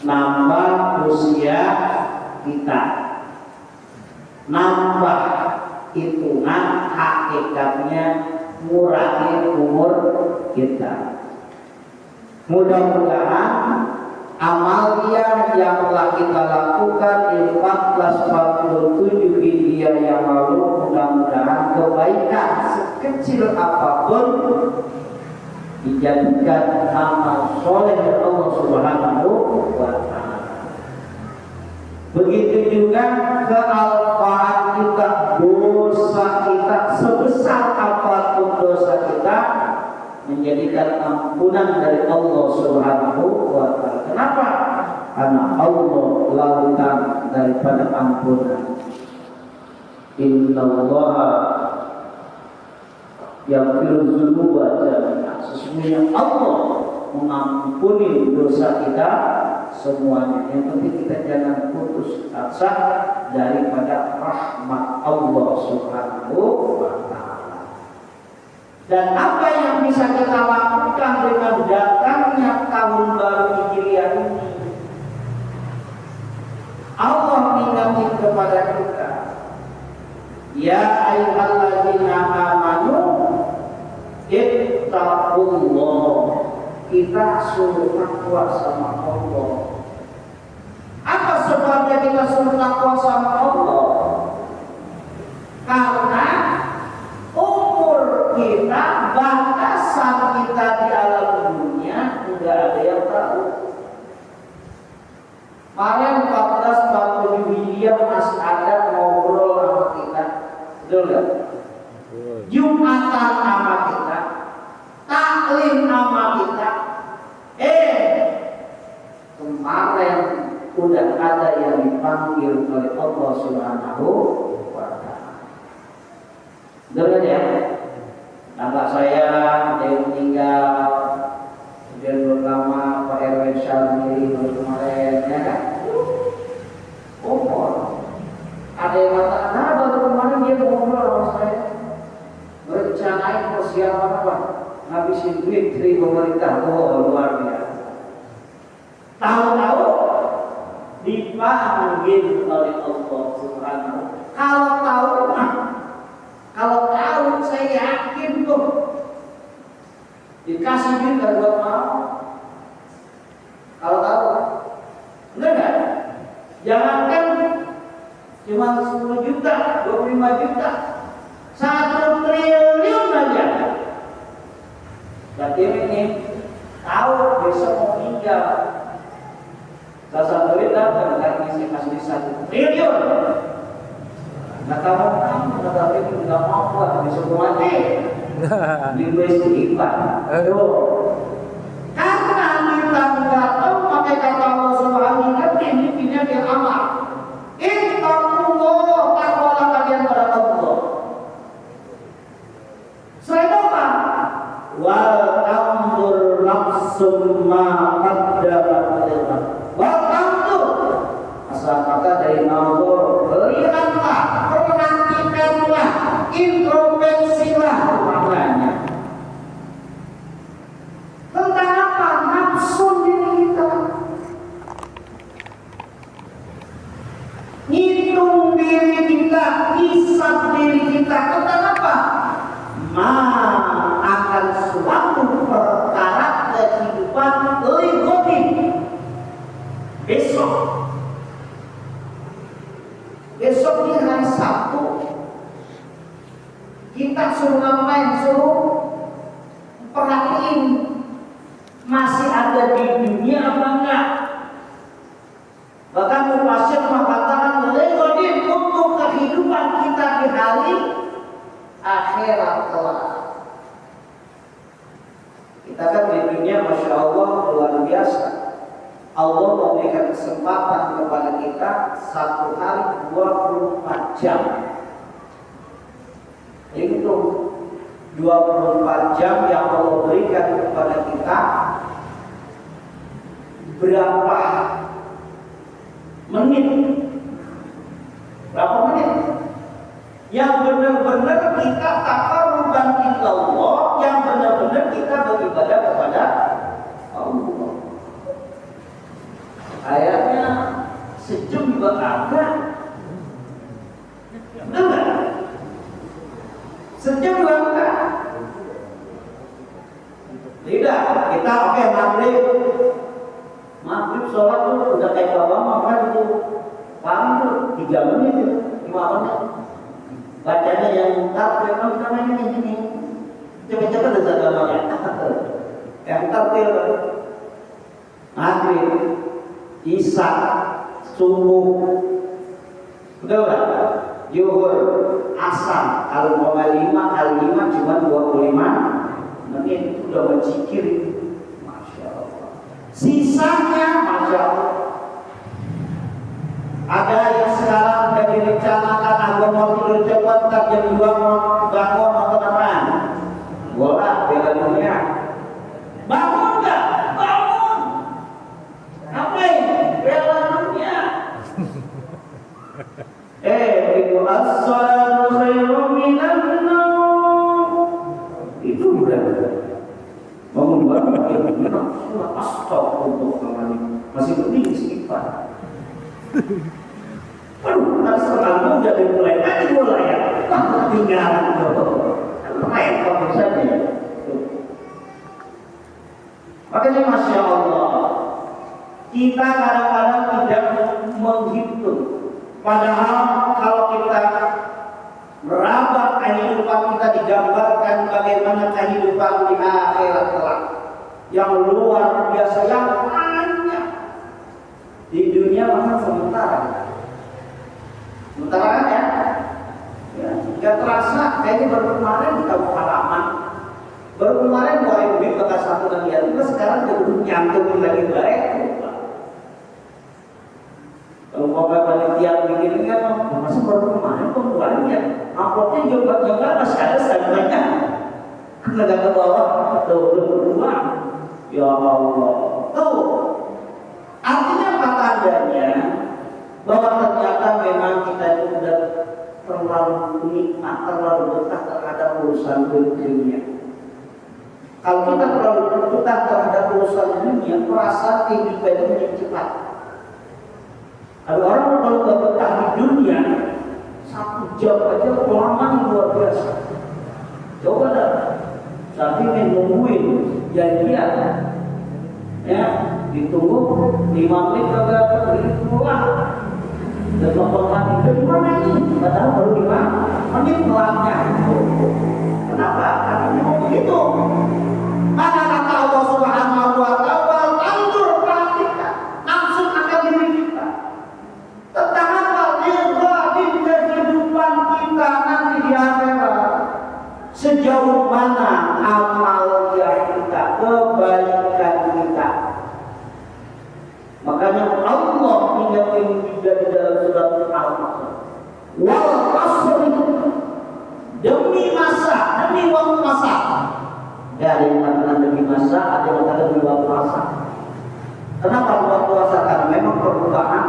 nambah usia kita, nambah hitungan hakikatnya ngurangi umur kita. Mudah-mudahan amalia yang telah kita lakukan di 1447 Hijriah yang lalu, mudah-mudahan kebaikan sekecil apapun dijadikan amal soleh dari Allah Subhanahu wa Ta'ala. Begitu juga kealpaan kita, dosa kita sebesar apapun dosa kita menjadikan ampunan dari Allah Subhanahu wa Ta'ala. Kenapa? Karena Allah lautan daripada ampunan. Innallaha yaghfiru dzunuba jami'an. Sesungguhnya Allah mengampuni dosa kita semuanya. Yang penting kita jangan putus asa daripada rahmat Allah Subhanahu wa Ta'ala. Dan apa yang bisa kita lakukan dengan datangnya tahun baru Hijriah ini? Allah mengingatkan kepada kita, ya ayyuhalladzina amanu ittaqullah. Kita suruh takwa sama Allah. Apa sebabnya kita suruh takwa sama Allah? Karena umur kita, batasan kita di alam dunia tidak ada yang tahu. Kemarin 1447 Hijriah masih ada ngobrol sama kita, betul nggak? Jumatan sama kita, taklim sama kita. Kemarin udah ada yang dipanggil oleh Allah Subhanahu wa Ta'ala. Dengar ya, anak saya ada yang meninggal, kemudian belum lama Pak RW Syarmili baru kemarin, ya kan? Ada yang mengatakan, baru kemarin dia ngobrol sama saya, merencanain persiapan apa? Ngabisin duit dari pemerintah. Luar biasa. Tahu-tahu dipanggil oleh Allah Subhanahu. Kalau tahu saya yakin tuh dikasih duit dan buat mau. Kalau tahu, enggak? Jangankan cuma 10 juta, 25 juta, 1 triliun aja. Berarti ini tahu besok mau meninggal. Salah duit datang karena saya kasih 1 triliun. Nggak tahu tapi nggak mau buat besok mati. Di istighfar. Karena kita nggak tahu pakai kata Allah Subhanahu wa Ta'ala ini dia amal. Ittaqullah, takwalah kalian pada Allah. Selain apa? Wal tanzur nafsum ma qaddamat lighad. Wal tanzur, asal kata dari nazar, lihatlah, perhatikanlah, introspeksilah maknanya. Tentang apa? Nafsu diri kita. Ngitung diri kita, hisab diri kita. Tentang apa? Akan suatu perkara kehidupan ligotin besok di hari Sabtu kita suruh ngapain? Suruh perhatiin masih ada di dunia apa enggak. Bahkan Mufassir mengatakan ligotin untuk kehidupan kita di hari akhirat kelak. Kita kan di dunia Masya Allah luar biasa. Allah memberikan kesempatan kepada kita 1 hari 24 jam. Itu 24 jam yang Allah berikan kepada kita. Berapa menit? Berapa menit? Yang benar-benar kita taqarruban ilallah, yang benar-benar kita beribadah kepada Allah. kayaknya sejam juga kagak. Betul nggak? Sejam juga enggak. Tidak, kita oke maghrib sholat tuh udah kayak bapak makan itu paling tuh 3 menit itu 5 menit bacanya yang tartil kalau kita mainnya kayak gini cepet-cepet udah agama ya yang tartil maghrib isya subuh betul nggak? Zuhur asar kalau mau 5 kali 5 cuma 25 menit itu udah berzikir. Masya Allah. Sisanya Masya Allah. Ada yang sekarang udah direncanakan aku mau tidur cepat ntar jam 2 mau bangun nonton apaan? Bola Piala Dunia. Bangun nggak? Bangun. Ngapain? Piala Dunia. Itu as-salatu khairum minan naum. Itu udah membuat makin astagfirullah masih penting istighfar. Aduh, harus terlalu mudah dimulai lagi mulai ya. Tinggalan itu. Main kamu saja. Makanya Masya Allah, kita kadang-kadang tidak menghitung. Padahal kalau kita meraba kehidupan kita digambarkan bagaimana kehidupan di akhirat kelak yang luar biasa yang banyak. Di dunia memang sementara kan ya? Nggak terasa kayaknya baru kemarin kita mau halaman, baru kemarin mulai duit bekas satu dan lihat itu sekarang udah nyantumin lagi baik. Kalau mau panitia bikin kan masih baru kemarin pembuahannya amplopnya juga masih ada standarnya karena nggak ke bawah tuh berdua ya Allah tuh artinya apa tandanya bahwa ternyata memang kita itu sudah terlalu nikmat terlalu betah terhadap urusan dunia. Kalau kita terlalu betah terhadap urusan dunia perasaan kehidupan itu menjadi cepat. Ada orang kalau nggak betah di dunia 1 jam aja kelamaan luar biasa. Coba dah, saat ini nungguin janjian, ya ditunggu 5 menit kagak keluar. Dan nonton itu gimana ini? Padahal baru 5 menit keluarnya. Kenapa? Karena memang begitu. Mana kata Allah Subhanahu wa Ta'ala, tandur perhatikan nafsu akan diri kita. Tentang apa? Di kehidupan kita nanti di akhirat. Sejauh mana amal kita, kebaikan kita. Makanya Allah ingatkan juga di dalam surat Al-Baqarah. Wal asr, demi masa, demi waktu masa. Ada yang mengatakan demi masa, ada yang mengatakan demi waktu masa. Kenapa waktu masa? Karena memang perubahan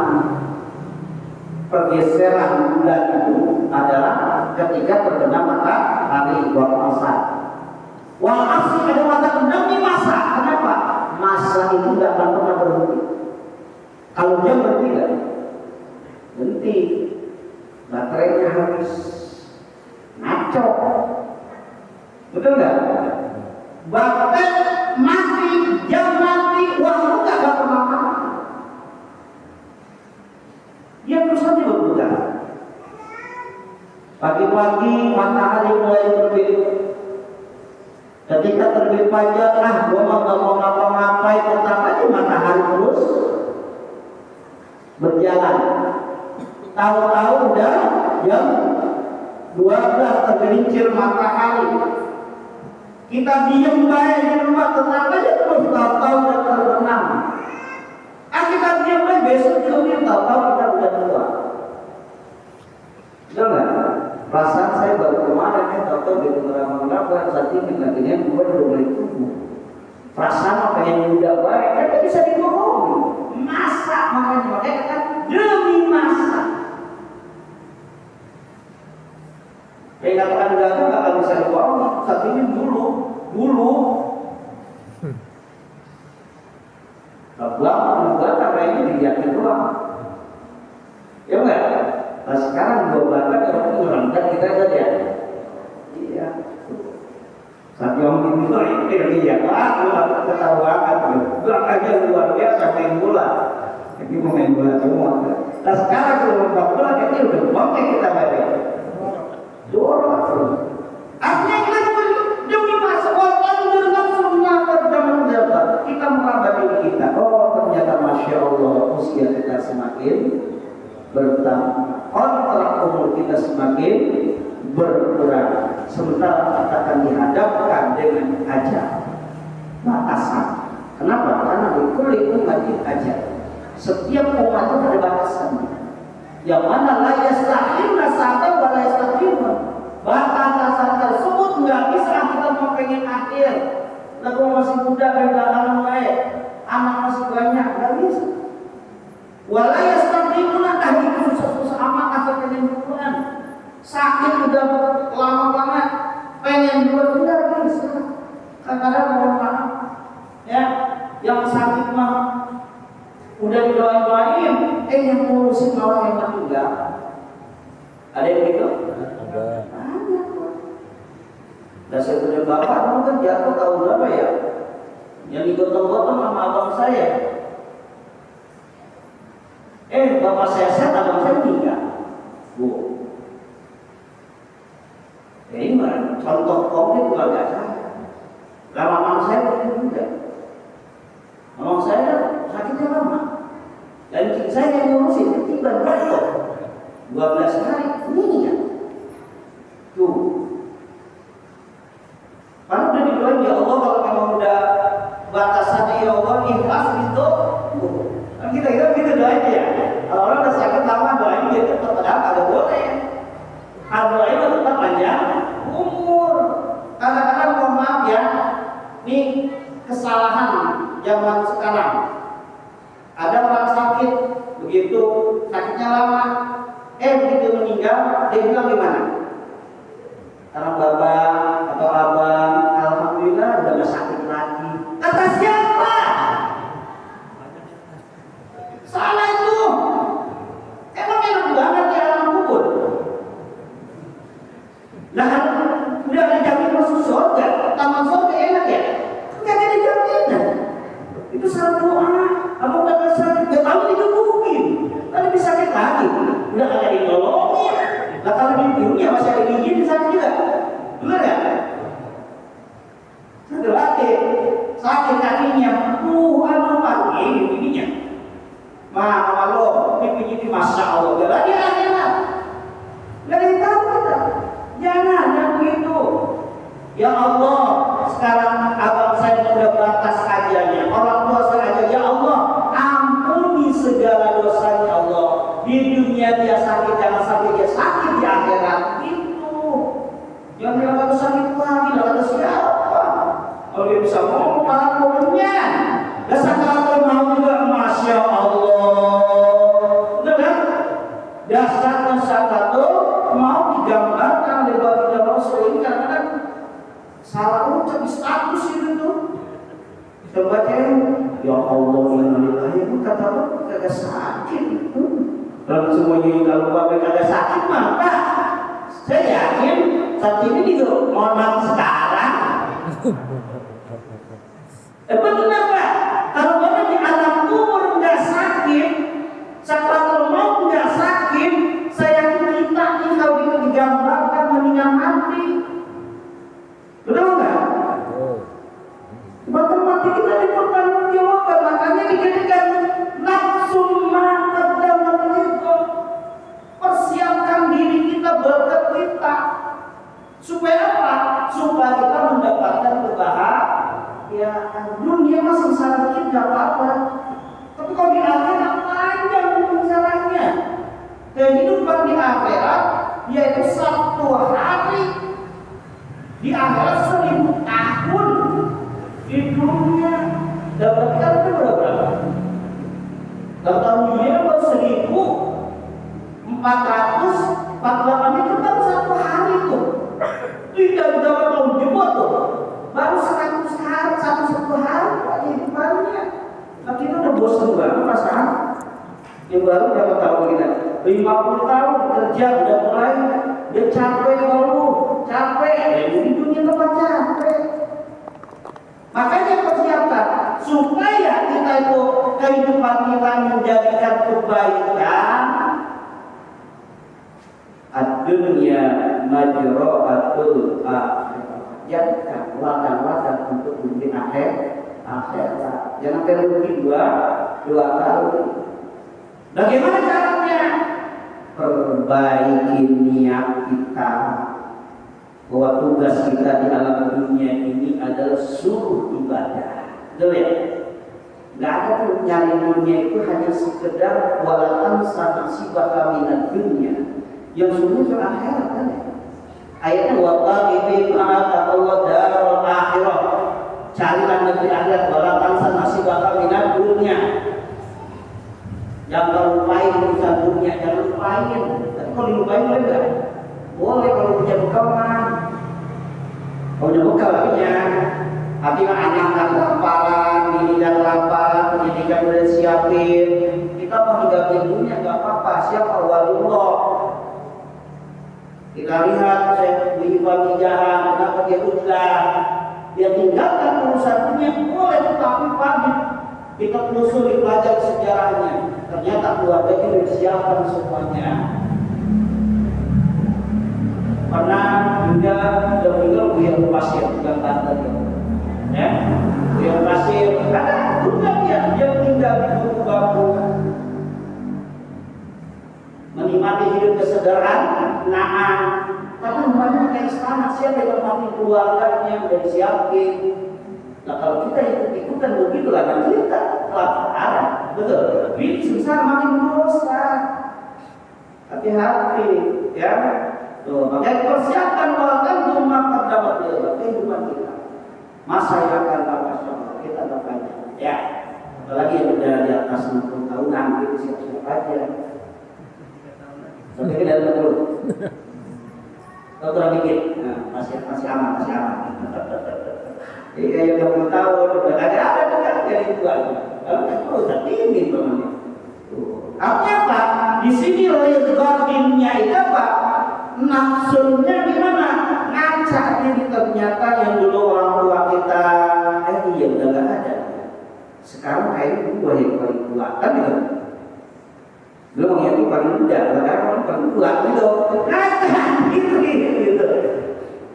pergeseran bulan itu adalah ketika terkena matahari waktu masa. Wal asr ada mengatakan demi masa. Kenapa? Masa itu tidak akan pernah berhenti. Kalau dia berhenti kan? Berhenti. Baterainya habis. Ngaco. Betul nggak? Baterai mati, jam mati, waktu nggak pernah mati. Dia terus saja berputar. Pagi-pagi matahari mulai terbit. Ketika terbit fajar, gua nggak mau ngapa-ngapain, tetap aja matahari terus berjalan. Tahu-tahu udah jam 12 tergelincir matahari. Kita diem baik di rumah, tetap aja terus tahu-tahu udah terbenam. Kita diem baik, besok juga tahu-tahu kita udah tua. Betul nggak? Perasaan saya baru kemarin tahu-tahu di tengah-tengah bulan saat ini laginya gue udah mulai tumbuh. Perasaan apa yang udah baik, tapi bisa dibohongi. Masa makanya kan demi masa. Yang katakan gagal nggak akan bisa dibohongi. Saat ini dulu. Belum juga kayaknya dia doang. Ya enggak? Nah sekarang gua bakar orang kurang dan kita saja. Iya. Satu orang itu ya, gua ketahuan, belakangnya luar biasa main bola. Jadi mau main bola semua. Nah sekarang kalau main bola ini udah bangkit kita balik. Dorong terus. Artinya kita demi masa waktu dengan semua perjalanan jalan kita meraba diri kita. Oh ternyata masya Allah usia kita semakin bertambah, kontrak umur kita semakin berkurang. Sementara kita akan dihadapkan dengan ajal, batasan. Kenapa? Karena di kulit umat ajal. Setiap umat itu ada batasan. Yang mana la yastahilna sa'atan wa la yastahilna. Batasan tersebut nggak bisa kita mau pengen akhir. Lalu masih muda kehilangan baik, anak masih banyak, nggak bisa. Wala yastahilna tadi susah-susah amat asal pengen duluan. Sakit udah lama banget, pengen duluan nggak bisa. Kadang-kadang mohon maaf, ya, yang sakit mah udah didoain, yang ngurusin malah yang meninggal. Ada yang gitu? Ada. Dan saya punya bapak kan jatuh tahun berapa ya? Yang digotong-gotong sama abang saya. Bapak saya sehat, abang saya meninggal. Bu. Ini contoh konkret keluarga saya. Lama saya juga. Mamang saya sakitnya lama. Dan saya yang ngurusin tiba-tiba jatuh 12 hari meninggal. Tuh. Kalau udah didoain ya Allah, kalau memang udah batasannya ya Allah ikhlas gitu. Kan kita gitu doain ya. Kalau orang udah sakit lama doain dia tetap ada boleh. Kalau doain tetap panjang umur. Kadang-kadang mohon maaf ya, ini kesalahan zaman sekarang. Ada orang sakit, begitu sakitnya lama, begitu meninggal, dia bilang gimana? Karena bapak atau abang, alhamdulillah udah gak sakit lagi. Kata siapa? Salah itu. Emang enak banget ya alam kubur. Nah, udah ada jaminan masuk surga, taman surga enak ya? Gak ada jaminan. Itu salah doa. Abang udah gak sakit, gak tahu digebukin. Kan lebih sakit lagi. Udah gak ada ditolongin. Nah kalau di dunia masih ada gigi di sana juga. Benar ya? Satu lagi sakit kakinya. Pagi giginya. Lo ini begini masya Allah. Gak lagi enak. Gak ada yang tahu kita. Jangan begitu. Ya Allah, sekarang abang saya udah batas ajalnya. Orang tua saya aja, ya Allah, ampuni segala dosanya Allah. Di dunia dia sakit, jangan sampai dia sakit di akhirat. Itu. Jangan bilang kata sakit lagi, gak kata siapa. Kalau dia bisa ngomong, malah ngomongnya. Dasar kalau mau juga, masya Allah. Betul kan? Dasar satu mau digambarkan oleh baginda Rasul ini kadang-kadang salah ucap status itu tuh. Coba ya Allah innalillahi itu kata apa? Kagak sakit. Kalau semuanya kalau bapak kagak sakit mah Pak. Saya yakin saat ini gitu mohon maaf sekarang. Benar Pak. Kalau bapak di alam kubur nggak sakit, sakratul maut nggak sakit, saya yakin kita ini kalau itu digambarkan meninggal mati. Betul nggak? Bahkan mati kita dipertanggungjawabkan, makanya dijadikan nafsu mata dan itu persiapkan diri kita berkat kita supaya apa? Supaya kita mendapatkan kebahagiaan. Dunia mah sengsara dikit nggak apa-apa, tapi kalau di akhirat panjang sengsaranya. Kehidupan di akhirat yaitu satu hari. Di akhirat 1000 tahun. Di dunia dapatkan itu berapa? Dapat dunia buat 1448 itu kan satu hari tuh. Tidak dapat tahun jebot tuh. Baru 100 hari, satu hari kehidupannya. Nah kita udah bosan banget perasaan. Yang baru berapa tahun kita? 50 tahun kerja udah mulai dia capek dulu, capek. Di dunia tempat capek. Makanya persiapkan supaya kita itu kehidupan kita menjadikan kebaikan. Ad-dunya majra'atul akhirah. Jadikan ladang-ladang untuk dunia akhirat. Jangan terugi dua kali. Bagaimana caranya? Perbaiki niat kita bahwa tugas kita di alam dunia ini adalah suruh ibadah. Betul ya? Gak ada tuh nyari dunia itu hanya sekedar walatan nasibaka minad dunya. Yang sungguh akhirat kan ya? Ayatnya waqafi ma'ata Allah darul akhirah. Carilah negeri akhirat walatan nasibaka minad dunya. Jangan lupain urusan dunia, jangan lupain. Tapi kalau dilupain boleh nggak? Boleh kalau punya bekal mah. Kalau punya bekal artinya anak kan laparan, pendidikan laparan, pendidikan udah siapin. Kita mau hinggapi dunia nggak apa-apa. Siapa walullah? Kita lihat saya beli pamijahan, kenapa dia udah? Dia tinggalkan urusan dunia boleh, tetapi pamit. Kita telusuri belajar sejarahnya. Ternyata keluarga itu disiapkan semuanya. Pernah juga meninggal Buya Pasir, bukan Banten ya. Buya Pasir, karena juga dia tinggal di buku-buku, menikmati hidup kesederhanaan. Tapi rumahnya kayak istana, siapa yang menikmati keluarganya udah disiapin. Nah kalau kita ikut-ikutan begitulah kan kita kelaparan, betul. Ini susah makin dosa. Hati-hati, ya. Tuh, makanya persiapkan bahkan rumah terdapat kehidupan kita. Masa yang akan datang kita bertanya, ya. Apalagi yang udah di atas 60 tahunan, itu siap-siap aja. Sampai ke dalam dulu. Kalau kurang dikit, nah, masih aman. Jadi kayak 20 tahun, udah ada jadi tua. Kalau kan udah tinggi temannya. Artinya apa? Di sini ridhatinnya itu apa? Nafsunya gimana? Ngacak ini ternyata yang dulu orang tua kita, iya udah nggak ada. Sekarang kayak gua yang paling tua kan gitu. Dulu yang itu paling muda, sekarang paling tua gitu. Ngacak gitu.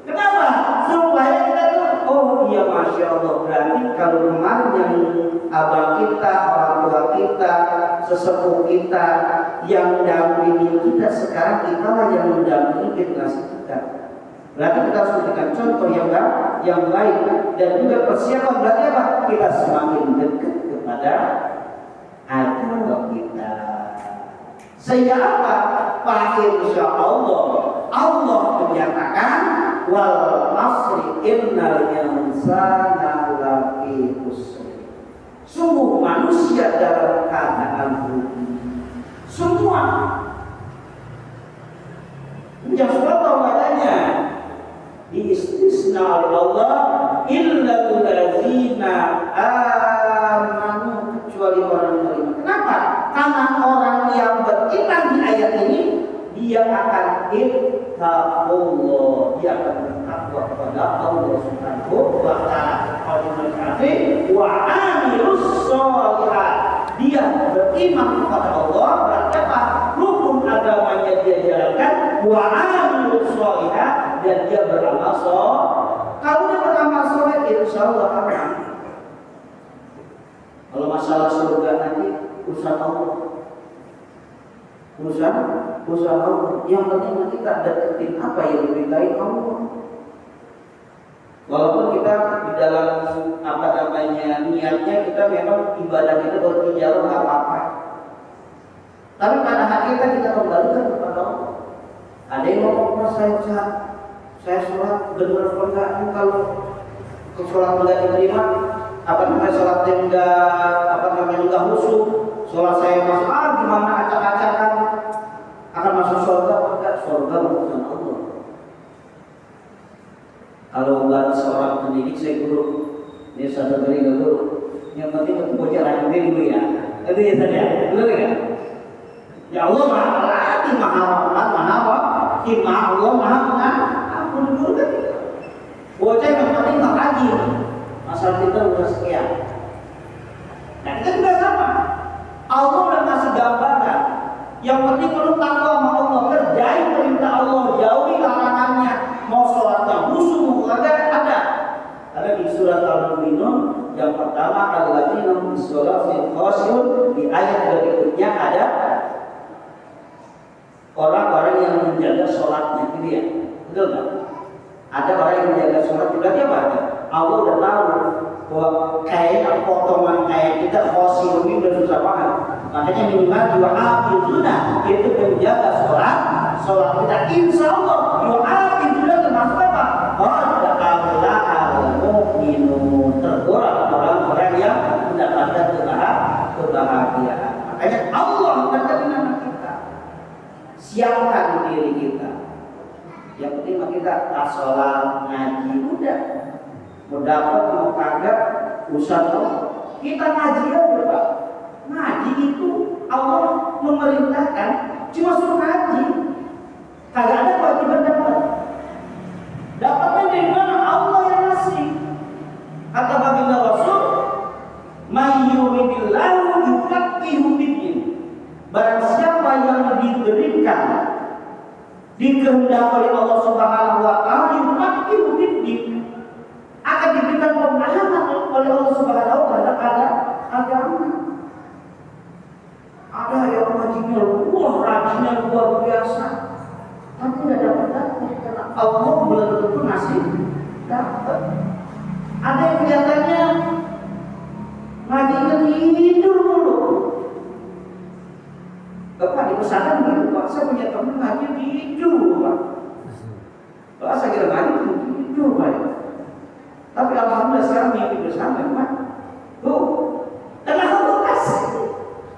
Kenapa? Supaya kita tuh, oh iya Masya Allah, berarti kalau kemarin yang abang kita, orang tua kita, sesepuh kita yang mendampingi kita, sekarang kita lah yang mendampingi generasi kita. Berarti kita harus memberikan contoh yang baik dan juga persiapan. Berarti apa? Kita semakin dekat kepada agama kita. Sehingga apa? Pak insya Allah menyatakan wal asri innal insana lafi khusr. Sungguh manusia dalam keadaan rugi. Semua. Yang sudah tahu adanya diistisna oleh Allah illal ladzina amanu, kecuali orang yang beriman. Kenapa? Karena orang yang beriman di ayat ini dia akan ittaqullah, dia akan bertakwa kepada Allah Subhanahu wa taala wa amilus sholihat. Dia beriman kepada Allah, berarti apa? Rukun agamanya dia jalankan, wa amilus sholihat, dan dia beramal soleh. Kalau dia beramal soleh, insyaallah aman. Kalau masalah surga nanti urusan Allah. Urusan Allah. Yang penting kita deketin apa yang diperintahin Allah. Walaupun kita di dalam niatnya kita memang ibadah kita bertijarah nggak apa-apa. Tapi pada hakikatnya kita kembalikan kepada Allah. Ada yang ngomong, saya sholat benar enggak? Kalau sholat enggak diterima, sholat enggak khusyuk, sholat saya masuk gimana acak-acakan, akan masuk surga enggak? Surga urusan Allah. Kalau buat seorang pendidik, saya guru, ini satu kali guru, yang penting bocah rajin dulu ya. Itu ya saja, dulu ya. Ya Allah maha pelatih, maha rahmat, maha hikmah, Allah maha pengampun. Dulu kan gitu. Bocah yang penting tak rajin, asal kita udah sekian. Nah kita juga sama. Allah udah ngasih gambaran. Yang penting perlu takwa sama Allah, kerjain perintah Allah, jauhi larangannya. Mau sholatnya khusyuk, mau kagak ada. Ada di surat Al-Mu'minun yang pertama alladzina hum bis-sholati khashi'un, di ayat berikutnya ada orang-orang yang menjaga sholatnya, gitu ya. Betul nggak? Ada orang yang menjaga sholat juga, dia apa? Allah udah tahu bahwa kayak potongan kayak kita khashi'un ini udah susah banget. Makanya minimal yu'afiduna, itu menjaga sholat kita. Insya Allah yu'afiduna termasuk apa? Al-mu'minun, tergolong orang-orang yang mendapatkan kebahagiaan. Makanya Allah menjadikan nama kita, siapkan diri kita. Yang penting kita sholat, ngaji, udah. Mau dapat mau kagak, usaha kita ngaji aja Pak. Ngaji itu Allah memerintahkan, cuma suruh ngaji. Kagak ada kewajiban dapat. Dapatnya dari mana? Allah yang ngasih. Kata baginda Rasul, "May yuridillahu yufaqihu fid-din." Barang siapa yang diberikan, dikehendaki oleh Allah Subhanahu wa taala, yufaqihu fid-din, akan diberikan pemahaman oleh Allah Subhanahu wa taala terhadap agama. Ada yang ngajinya rajinnya luar biasa, tapi tidak dapat karena Allah belum tentu ngasih dapat. Ada yang kelihatannya ngajinya tidur mulu. Bapak di pesantren gitu, Pak, saya punya teman ngaji tidur, Pak. Pak, saya kira ngaji tidur, Pak. Tapi alhamdulillah sekarang mimpi bersama, Pak. Tuh, karena Allah kasih.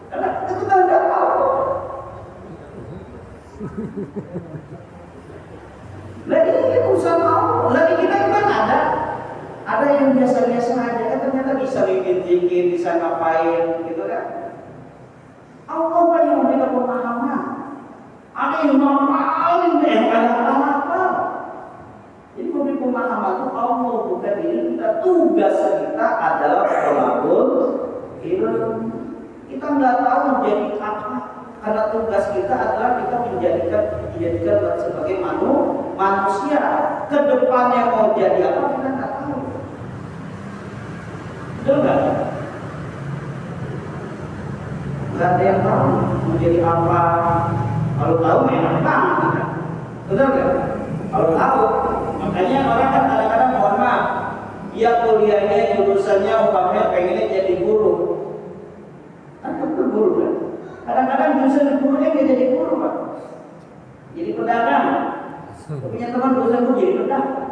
Karena itu kan ada Allah. Lagi ini urusan Allah. Lagi kita kan ada yang biasa-biasa aja, kan ternyata bisa bikin zikir, bisa ngapain, gitu kan? Allah kan yang memberikan pemahaman. Ada yang ngapalin, ada apa? Jadi memberi pemahaman itu Allah, bukan diri kita. Tugas kita adalah thalabul ilm. Kita nggak tahu menjadi apa, karena tugas kita adalah kita menjadikan sebagai manusia. Kedepannya mau jadi apa kita nggak tahu. Betul nggak? Nggak ada yang tahu menjadi apa. Kalau tahu enak banget kita. Betul nggak? Kalau tahu, makanya orang kan kadang-kadang mohon maaf, dia kuliahnya jurusannya umpamanya pengennya jadi guru. Kan guru kan? Kadang-kadang jurusan gurunya nggak jadi guru, Pak. Jadi pedagang. Punya teman jurusan guru jadi pedagang.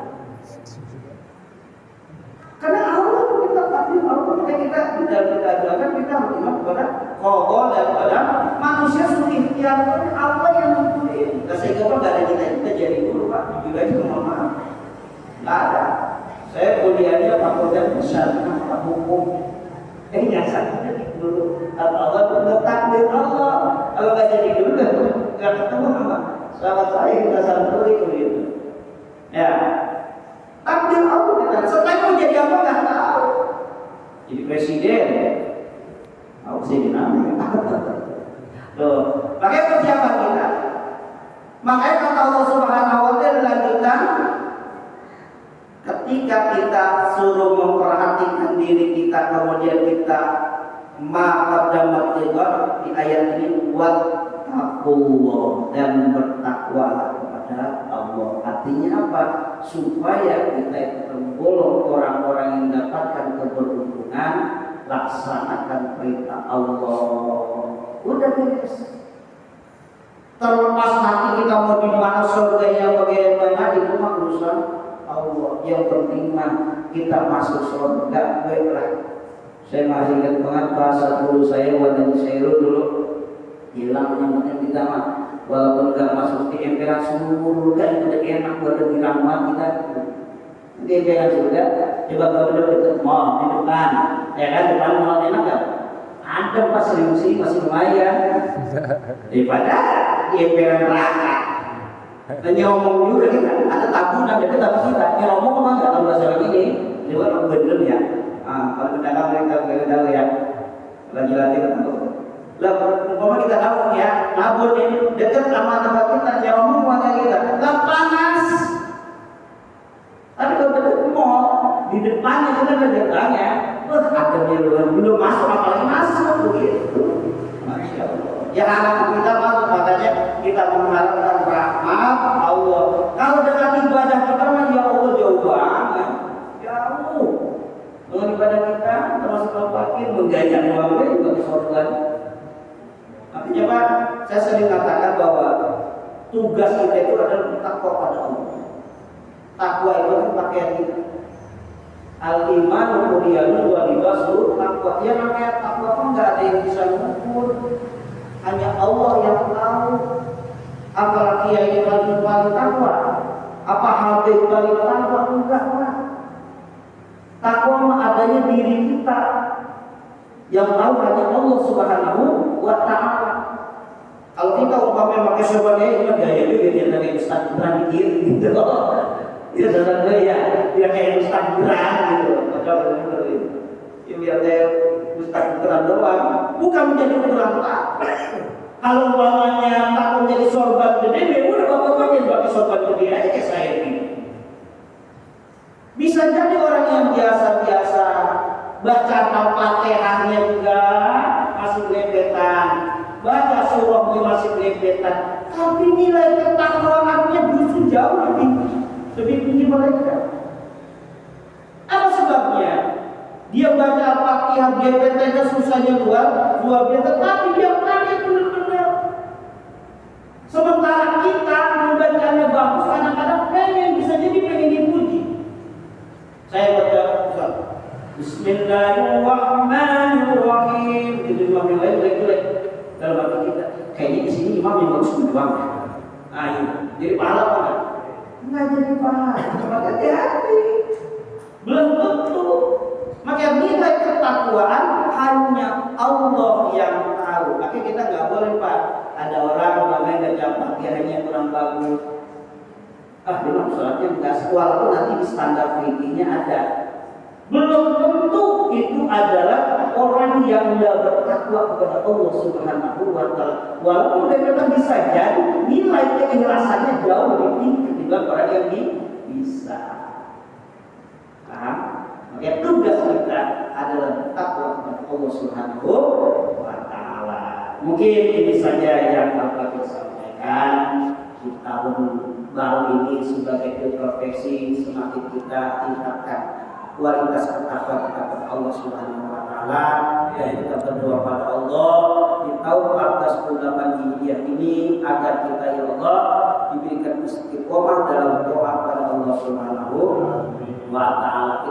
Karena Allah itu kita takdir Allah, kita ajarkan kita harus ingat kepada Allah dan kepada manusia suruh ikhtiar. Allah yang menentuin. Sehingga Pak nggak ada kita jadi guru, Pak. Juga itu mohon maaf. Nggak ada. Saya kuliahnya fakultas besar, hukum. Nyasarnya dulu. Allah itu takdir Allah. Kalau nggak jadi guru nggak ketemu sama sahabat saya kita santri gitu. Ya. Takdir Allah kita. Setelah itu jadi apa nggak tahu. Jadi presiden. Aku sih dinamik. Tuh. Pakai persiapan kita. Makanya kata Allah Subhanahu wa taala lanjutan, ketika kita suruh memperhatikan diri kita, kemudian kita maqaddamat di ayat ini wattaqullah, dan bertakwalah kepada Allah. Artinya apa? Supaya kita itu tergolong orang-orang yang mendapatkan keberuntungan, laksanakan perintah Allah. Udah beres. Terlepas nanti kita mau di mana, surganya bagaimana, itu mah urusan Allah. Yang penting mah kita masuk surga, baiklah. Saya masih ingat banget bahasa guru saya, Wadan Syairul dulu hilang yang penting kita mah walaupun nggak masuk di emperan surga itu udah enak buat diramuan kita. Di emperan surga coba kalau dekat mall di depan, ya kan, depan mall enak gak? Ada pas sering masih lumayan. daripada emperan neraka. Hanya ngomong juga kita, ada tabungan dekat tapi kita ngomong mah nggak tahu bahasa ini, lewat orang bener ya. Kalau pedagang mereka tahu ya, lagi-lagi kita tahu. Lah, umpama kita tahu ya, nabur ini dekat sama tempat kita, ngomong warga kita, lah panas. Tapi kalau dekat mall, di depannya kita ada datangnya, akhirnya belum masuk apalagi masuk begitu. Masya Allah. Ya anak kita masuk makanya kita mengharapkan rahmat Allah. Kalau dengan ibadah kita mah ya Allah jauh banget, jauh. Dengan ibadah kita termasuk kalau fakir menggayang uangnya juga di surga. Artinya Pak, saya sering katakan bahwa tugas kita itu adalah takwa pada Allah. Takwa itu kan pakaian kita. Al-iman quriyanu wa libasu takwa. Ya namanya takwa kan enggak ada yang bisa mengukur. Hanya Allah yang tahu. Apalagi yang paling takwa. Apa habib paling takwa? Enggak lah. Takwa mah adanya diri kita. Yang tahu hanya Allah Subhanahu wa ta'ala. Kalau kita umpamanya pakai sebagai ini gaya juga dia dari Ustaz Ibrahim gitu loh. Dia dalam gaya, dia kayak Ustaz Ibrahim gitu. Padahal itu. Ya biar dia Ustaz Ibrahim doang, bukan menjadi ukuran tak. Kalau umpamanya tak menjadi sorban gede, udah bapak jadi pakai sorban gede aja kayak saya ini. Bisa jadi orang yang biasa-biasa baca Al-Fatihahnya juga masih lepetan, baca surahnya masih lepetan, tapi nilai ketakwaannya justru jauh lebih tinggi mereka. Apa sebabnya? Dia baca Al-Fatihah, lepetannya susahnya luar biasa, tapi dia pakai benar-benar. Sementara kita membacanya bagus, kadang-kadang bisa jadi pengen dipuji. Saya baca Bismillahirrahmanirrahim. Itu imam yang lain jelek-jelek dalam hati kita. Kayaknya di sini imam yang bagus itu bang. Ayo, jadi pahala apa? Enggak jadi pahala. Maka hati. Belum tentu. Maka nilai ketakwaan hanya Allah yang tahu. Maka kita nggak boleh Pak. Ada orang namanya nggak jawab akhirnya kurang bagus. Memang sholatnya enggak, walaupun nanti di standar fikihnya ada. Belum tentu itu adalah orang yang tidak bertakwa kepada Allah Subhanahu wa ta'ala. Walaupun mereka bisa jadi nilai keikhlasannya jauh lebih tinggi ketimbang orang yang bisa. Paham? Maka tugas kita adalah bertakwa kepada Allah Subhanahu wa ta'ala. Mungkin ini saja yang dapat kita sampaikan di tahun baru ini sebagai introspeksi semakin kita tingkatkan kualitas ketakwaan kita kepada Allah Subhanahu wa ta'ala dan kita berdoa pada Allah di tahun 1408 Hijriah ini agar kita ya Allah diberikan istiqomah dalam doa kepada Allah Subhanahu wa ta'ala.